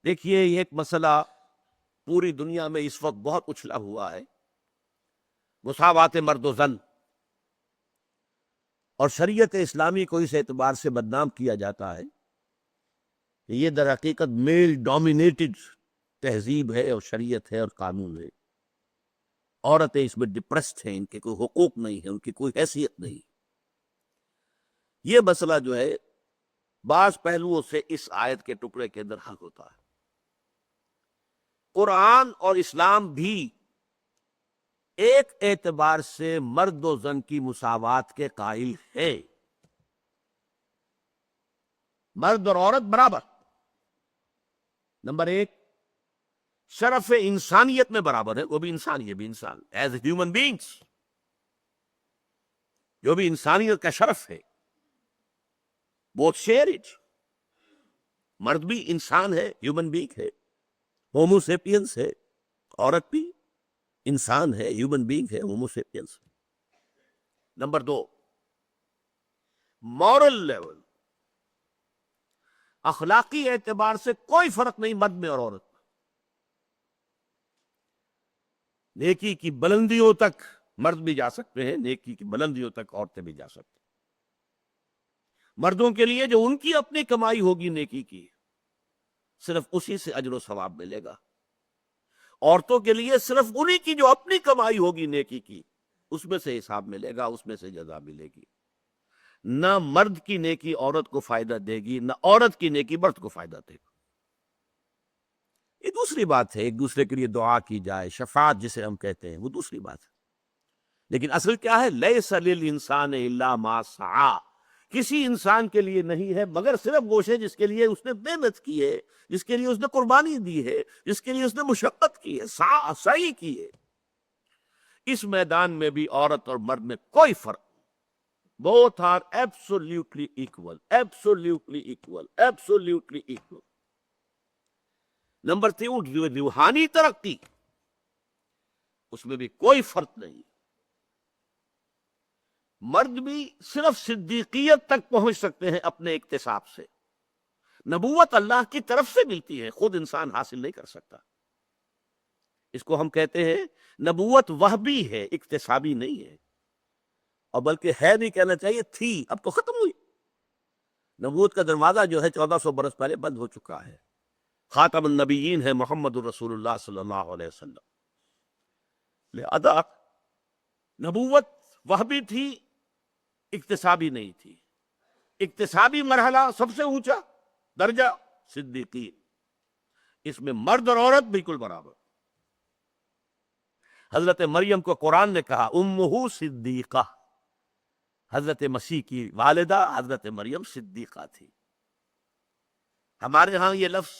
دیکھیے یہ ایک مسئلہ پوری دنیا میں اس وقت بہت اچھلا ہوا ہے، مساوات مرد و زن، اور شریعت اسلامی کو اس اعتبار سے بدنام کیا جاتا ہے کہ یہ در حقیقت میل ڈومینیٹڈ تہذیب ہے اور شریعت ہے اور قانون ہے۔ عورتیں اس میں ڈپریسڈ ہیں، ان کے کوئی حقوق نہیں ہے، ان کی کوئی حیثیت نہیں۔ یہ مسئلہ جو ہے بعض پہلوؤں سے اس آیت کے ٹکڑے کے اندر حل ہوتا ہے۔ قرآن اور اسلام بھی ایک اعتبار سے مرد و زن کی مساوات کے قائل ہے، مرد اور عورت برابر۔ نمبر ایک، شرف انسانیت میں برابر ہے، وہ بھی انسان یہ بھی انسان، ایز اے ہیومن بینگس، جو بھی انسانیت کا شرف ہے، بوتھ شیئر اٹ۔ مرد بھی انسان ہے، ہیومن بینگ ہے، ہومو سیپینس ہے، عورت بھی انسان ہے، ہیومن بینگ ہے، ہومو سیپینس۔ نمبر دو، مورل لیول، اخلاقی اعتبار سے کوئی فرق نہیں مرد میں اور عورت میں۔ نیکی کی بلندیوں تک مرد بھی جا سکتے ہیں، نیکی کی بلندیوں تک عورتیں بھی جا سکتی ہیں۔ مردوں کے لیے جو ان کی اپنی کمائی ہوگی نیکی کی، صرف اسی سے اجر و ثواب ملے گا۔ عورتوں کے لیے صرف انہی کی جو اپنی کمائی ہوگی نیکی کی، اس میں سے حساب ملے گا، اس میں سے جزا ملے گی۔ نہ مرد کی نیکی عورت کو فائدہ دے گی، نہ عورت کی نیکی مرد کو فائدہ دے گی۔ یہ دوسری بات ہے، ایک دوسرے کے لیے دعا کی جائے، شفاعت جسے ہم کہتے ہیں، وہ دوسری بات ہے۔ لیکن اصل کیا ہے؟ لیس للانسان الا ما سعی، کسی انسان کے لیے نہیں ہے مگر صرف وہ شے جس کے لیے اس نے محنت کی ہے، جس کے لیے اس نے قربانی دی ہے، جس کے لیے اس نے مشقت کی ہے، سعی کی ہے۔ اس میدان میں بھی عورت اور مرد میں کوئی فرق، both are absolutely equal, absolutely equal, absolutely equal۔ Number تین، روحانی ترقی، اس میں بھی کوئی فرق نہیں۔ مرد بھی صرف صدیقیت تک پہنچ سکتے ہیں اپنے اکتساب سے، نبوت اللہ کی طرف سے ملتی ہے، خود انسان حاصل نہیں کر سکتا۔ اس کو ہم کہتے ہیں نبوت وہبی ہے، اکتسابی نہیں ہے، اور بلکہ ہے نہیں کہنا چاہیے، تھی، اب تو ختم ہوئی۔ نبوت کا دروازہ جو ہے 1400 برس پہلے بند ہو چکا ہے۔ خاتم النبیین ہے محمد الرسول اللہ صلی اللہ علیہ وسلم۔ لہذا نبوت وہبی تھی، اکتسابی نہیں تھی۔ اکتسابی مرحلہ سب سے اونچا درجہ صدیقین، اس میں مرد اور عورت بالکل برابر۔ حضرت مریم کو قرآن نے کہا امہ صدیقہ، حضرت مسیح کی والدہ حضرت مریم صدیقہ تھی۔ ہمارے ہاں یہ لفظ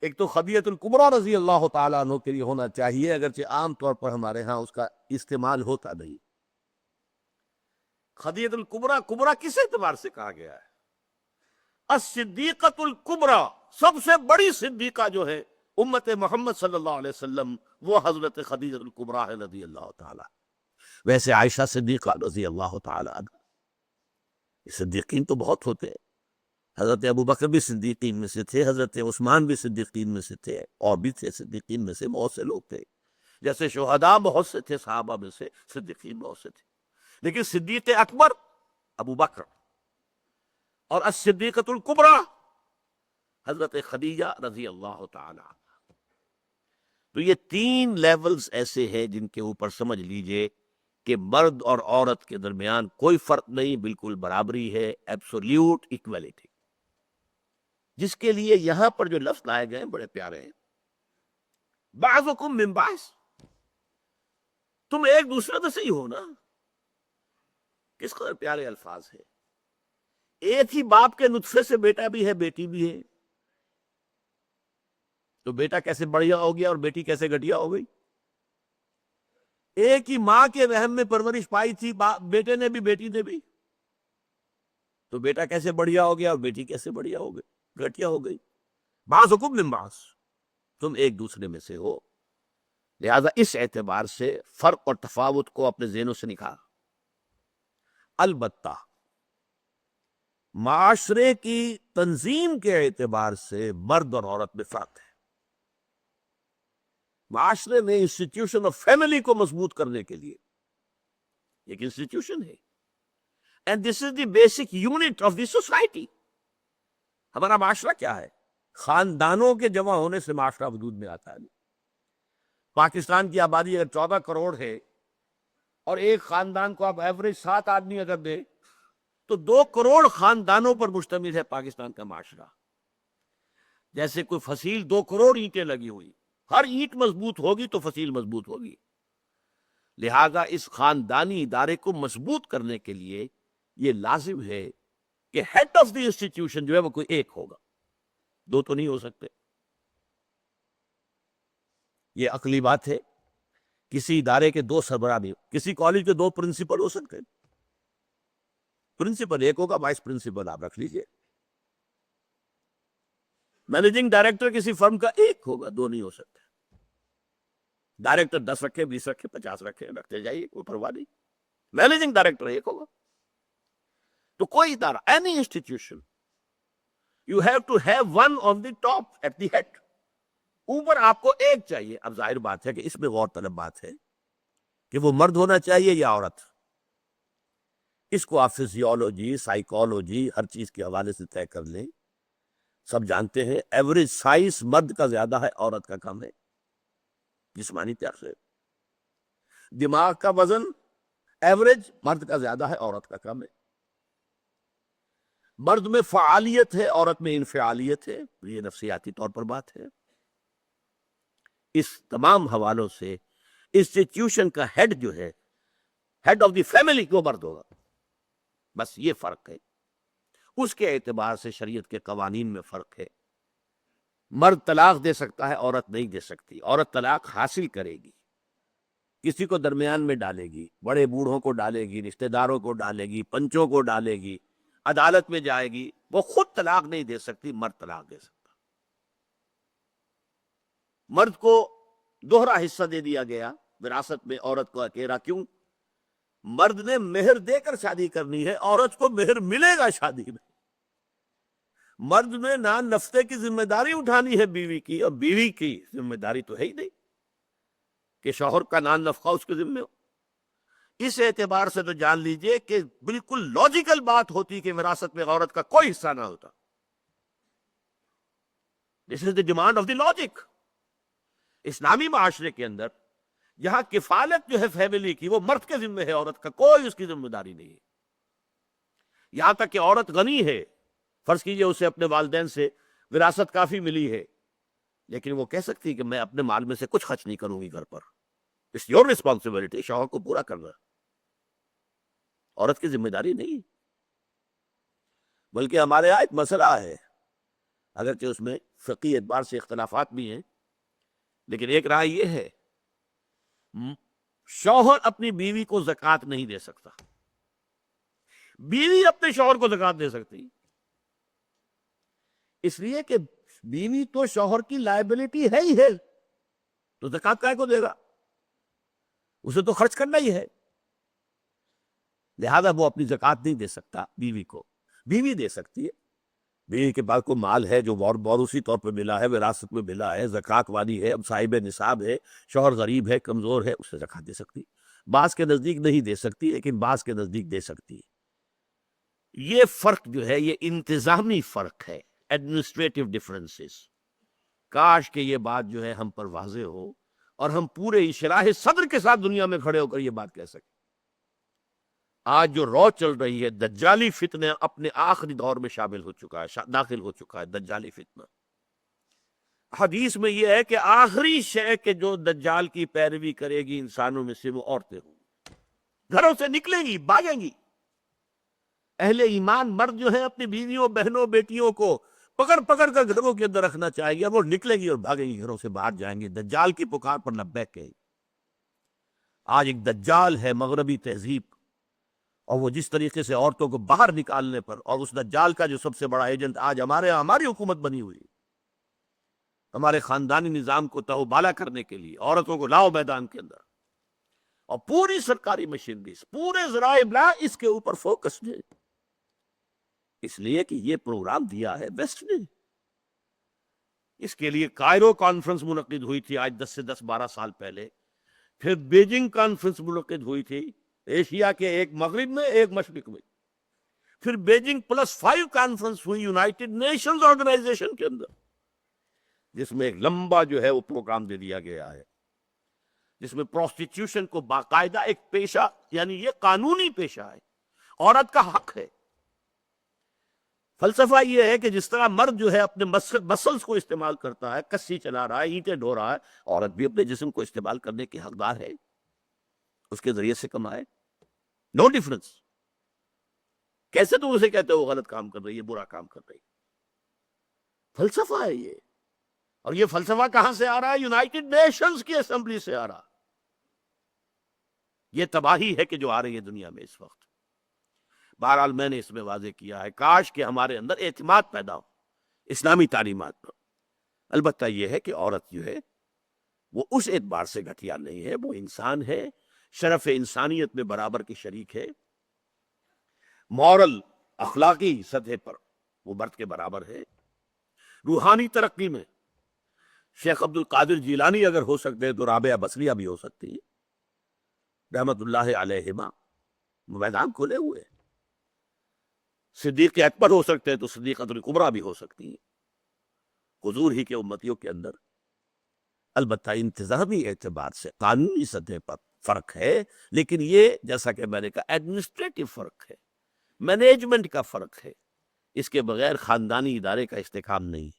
ایک تو خدیجۃ الکبریٰ رضی اللہ تعالیٰ عنہ کے لیے ہونا چاہیے، اگرچہ عام طور پر ہمارے ہاں اس کا استعمال ہوتا نہیں۔ خدیجۃ الکبریٰ، کبریٰ کس اعتبار سے کہا گیا ہے؟ الصدیقۃ الکبریٰ، سب سے بڑی صدیقہ جو ہے امت محمد صلی اللہ علیہ وسلم، وہ حضرت خدیجۃ الکبریٰ رضی اللہ تعالیٰ۔ ویسے عائشہ صدیقہ رضی اللہ تعالیٰ عنہ، صدیقین تو بہت ہوتے ہیں، حضرت ابوبکر بھی صدیقین میں سے تھے، حضرت عثمان بھی صدیقین میں سے تھے، اور بھی تھے صدیقین میں سے بہت سے لوگ تھے، جیسے شہداء بہت سے تھے، صحابہ میں سے صدیقین بہت سے تھے، لیکن صدیق اکبر ابو بکر، اور الصدیقۃ الکبریٰ حضرت خدیجہ رضی اللہ تعالی عنہ۔ تو یہ تین لیولز ایسے ہیں جن کے اوپر سمجھ لیجئے کہ مرد اور عورت کے درمیان کوئی فرق نہیں، بالکل برابری ہے، ایبسولیوٹ ایکویلٹی۔ جس کے لیے یہاں پر جو لفظ لائے گئے ہیں بڑے پیارے ہیں، بعضکم من بعض، تم ایک دوسرے سے ہی ہو نا۔ کس قدر پیارے الفاظ ہیں۔ ایک ہی باپ کے نطفے سے بیٹا بھی ہے، بیٹی بھی ہے، تو بیٹا کیسے بڑھیا ہو گیا اور بیٹی کیسے گھٹیا ہو گئی؟ ایک ہی ماں کے رحم میں پرورش پائی تھی بیٹے نے بھی بیٹی نے بھی، تو بیٹا کیسے بڑھیا ہو گیا اور بیٹی کیسے بڑھیا ہو گئی، گھٹیا ہو گئی؟ بعضکم من بعض، تم ایک دوسرے میں سے ہو۔ لہذا اس اعتبار سے فرق اور تفاوت کو اپنے ذہنوں سے نکال۔ البتہ معاشرے کی تنظیم کے اعتبار سے مرد اور عورت میں فرق ہے. معاشرے میں انسٹیٹیوشن آف فیملی کو مضبوط کرنے کے لیے ایک انسٹیٹیوشن ہے, and this is the basic unit of the society. ہمارا معاشرہ کیا ہے؟ خاندانوں کے جمع ہونے سے معاشرہ وجود میں آتا ہے. پاکستان کی آبادی اگر 14 کروڑ ہے اور ایک خاندان کو آپ ایوریج 7 آدمی اگر دے تو 2 کروڑ خاندانوں پر مشتمل ہے پاکستان کا معاشرہ. جیسے کوئی فصیل 2 کروڑ اینٹیں لگی ہوئی, ہر اینٹ مضبوط ہوگی تو فصیل مضبوط ہوگی. لہذا اس خاندانی ادارے کو مضبوط کرنے کے لیے یہ لازم ہے کہ ہیڈ آف دی انسٹیٹیوشن جو ہے وہ کوئی ایک ہوگا, 2 تو نہیں ہو سکتے. یہ عقلی بات ہے. کسی ادارے کے 2 سربراہ نہیں, کسی کالج کے 2 پرنسپل ہو سکتے ہیں. پرنسپل ایک ہوگا, وائس پرنسپل آپ رکھ لیجئے. مینیجنگ ڈائریکٹر کسی فرم کا ایک ہوگا, 2 نہیں ہو سکتے. ڈائریکٹر 10 رکھے, 20 رکھے, 50 رکھے, رکھتے جائیے, کوئی پرواہ نہیں. مینیجنگ ڈائریکٹر ایک ہوگا. تو کوئی ادارہ, any institution, you have to have one on the top at the head. اوپر آپ کو ایک چاہیے. اب ظاہر بات ہے کہ اس میں غور طلب بات ہے کہ وہ مرد ہونا چاہیے یا عورت. اس کو آپ فزیولوجی, سائیکالوجی, ہر چیز کے حوالے سے طے کر لیں. سب جانتے ہیں ایوریج سائز مرد کا زیادہ ہے, عورت کا کم ہے. جسمانی طور سے دماغ کا وزن ایوریج مرد کا زیادہ ہے, عورت کا کم ہے. مرد میں فعالیت ہے, عورت میں انفعالیت ہے. یہ نفسیاتی طور پر بات ہے. اس تمام حوالوں سے انسٹیٹیوشن کا ہیڈ جو ہے, ہیڈ آف دی فیملی کو مرد ہوگا. بس یہ فرق ہے. اس کے اعتبار سے شریعت کے قوانین میں فرق ہے. مرد طلاق دے سکتا ہے, عورت نہیں دے سکتی. عورت طلاق حاصل کرے گی, کسی کو درمیان میں ڈالے گی, بڑے بوڑھوں کو ڈالے گی, رشتہ داروں کو ڈالے گی, پنچوں کو ڈالے گی, عدالت میں جائے گی. وہ خود طلاق نہیں دے سکتی, مرد طلاق دے سکتا. مرد کو دوہرا حصہ دے دیا گیا وراثت میں, عورت کو اکیلا. کیوں؟ مرد نے مہر دے کر شادی کرنی ہے, عورت کو مہر ملے گا شادی میں. مرد نے نان نفقے کی ذمہ داری اٹھانی ہے بیوی کی, اور بیوی کی ذمہ داری تو ہے ہی نہیں کہ شوہر کا نان نفقہ اس کے ذمہ ہو. اس اعتبار سے تو جان لیجئے کہ بالکل لاجیکل بات ہوتی کہ وراثت میں عورت کا کوئی حصہ نہ ہوتا. دس از دی ڈیمانڈ آف دی لاجک. اسلامی معاشرے کے اندر یہاں کفالت جو ہے فیملی کی وہ مرد کے ذمہ ہے, عورت کا کوئی اس کی ذمہ داری نہیں ہے. یہاں تک کہ عورت غنی ہے, فرض کیجئے اسے اپنے والدین سے وراثت کافی ملی ہے, لیکن وہ کہہ سکتی کہ میں اپنے مال میں سے کچھ خرچ نہیں کروں گی گھر پر. اٹس یور ریسپانسبلٹی, شوہر کو پورا کرنا, عورت کی ذمہ داری نہیں. بلکہ ہمارے یہاں ایک مسئلہ ہے, اگرچہ اس میں فقہی اعتبار سے اختلافات بھی ہیں, لیکن ایک رائے یہ ہے شوہر اپنی بیوی کو زکوٰۃ نہیں دے سکتا, بیوی اپنے شوہر کو زکوٰۃ دے سکتی. اس لیے کہ بیوی تو شوہر کی لائبلٹی ہے ہی ہے, تو زکوٰۃ کائے کو دے گا؟ اسے تو خرچ کرنا ہی ہے. لہذا وہ اپنی زکوٰۃ نہیں دے سکتا بیوی کو. بیوی دے سکتی ہے, بیوی کے پاس کوئی مال ہے جو موروثی طور پہ ملا ہے, وراثت میں ملا ہے, زکوٰۃ والی ہے, اب صاحب نصاب ہے, شوہر غریب ہے, کمزور ہے, اسے زکوٰۃ دے سکتی. بعض کے نزدیک نہیں دے سکتی, لیکن بعض کے نزدیک دے سکتی. یہ فرق جو ہے یہ انتظامی فرق ہے, ایڈمنسٹریٹو ڈفرنسز. کاش کہ یہ بات جو ہے ہم پر واضح ہو اور ہم پورے انشراح صدر کے ساتھ دنیا میں کھڑے ہو کر یہ بات کہہ سکیں. آج جو رو چل رہی ہے, دجالی فتنہ اپنے آخری دور میں شامل ہو چکا ہے, داخل ہو چکا ہے دجالی فتنہ. حدیث میں یہ ہے کہ آخری شے کہ جو دجال کی پیروی کرے گی انسانوں میں سے وہ عورتیں ہوں. گھروں سے نکلیں گی, بھاگیں گی. اہل ایمان مرد جو ہیں اپنی بیویوں, بہنوں, بیٹیوں کو پکڑ پکڑ کر گھروں کے اندر رکھنا چاہے گی, اور وہ نکلیں گی اور بھاگیں گی, گھروں سے باہر جائیں گے. دجال کی پکار پر لبیک کہیں. آج ایک دجال ہے مغربی تہذیب, اور وہ جس طریقے سے عورتوں کو باہر نکالنے پر, اور اس دجال کا جو سب سے بڑا ایجنٹ آج ہماری حکومت بنی ہوئی, ہمارے خاندانی نظام کو تہوبالا کرنے کے لیے عورتوں کو لاؤ میدان کے اندر, اور پوری سرکاری مشینری, پورے ذرائع ابلاغ اس کے اوپر فوکس ہے اس لیے کہ یہ پروگرام دیا ہے ویسٹ نے. اس کے لیے کائرو کانفرنس منعقد ہوئی تھی آج 10 سے 12 سال پہلے. پھر بیجنگ کانفرنس منعقد ہوئی تھی ایشیا کے ایک مغرب میں ایک مشرق میں. پھر بیجنگ +5 کانفرنس ہوئی یونائٹڈ نیشنز آرگنائزیشن کے اندر، جس میں ایک لمبا جو ہے وہ پروگرام دے دیا گیا ہے، جس میں پروسٹیٹیوشن کو باقاعدہ ایک پیشہ، یعنی یہ قانونی پیشہ ہے، عورت کا حق ہے. فلسفہ یہ ہے کہ جس طرح مرد جو ہے اپنے مسلز کو استعمال کرتا ہے، کسی چلا رہا ہے، اینٹیں ڈھو رہا ہے، عورت بھی اپنے جسم کو استعمال کرنے کی حقدار ہے، اس کے ذریعے سے کمائے. No difference. کیسے تم اسے کہتے ہو وہ غلط کام کر رہی ہے، برا کام کر رہی ہے؟ فلسفہ ہے یہ. اور یہ فلسفہ کہاں سے آ رہا ہے؟ یونائٹڈ نیشنز کی اسمبلی سے آ رہا. یہ تباہی ہے کہ جو آ رہی ہے دنیا میں اس وقت. بہرحال میں نے اس میں واضح کیا ہے، کاش کہ ہمارے اندر اعتماد پیدا ہو اسلامی تعلیمات پر. البتہ یہ ہے کہ عورت جو ہے وہ اس اعتبار سے گھٹیا نہیں ہے، وہ انسان ہے، شرف انسانیت میں برابر کی شریک ہے، مورل اخلاقی سطح پر وہ مرد کے برابر ہے. روحانی ترقی میں شیخ عبد القادر جیلانی اگر ہو سکتے ہیں تو رابعہ بصریہ بھی ہو سکتی ہے رحمت اللہ علیہما. میدان کھلے ہوئے ہیں. صدیق اکبر ہو سکتے ہیں تو صدیقۃ الکبریٰ بھی ہو سکتی ہیں حضور ہی کے امتیوں کے اندر. البتہ انتظامی اعتبار سے قانونی سطح پر فرق ہے، لیکن یہ جیسا کہ میں نے کہا ایڈمنسٹریٹو فرق ہے، مینجمنٹ کا فرق ہے. اس کے بغیر خاندانی ادارے کا استحکام نہیں.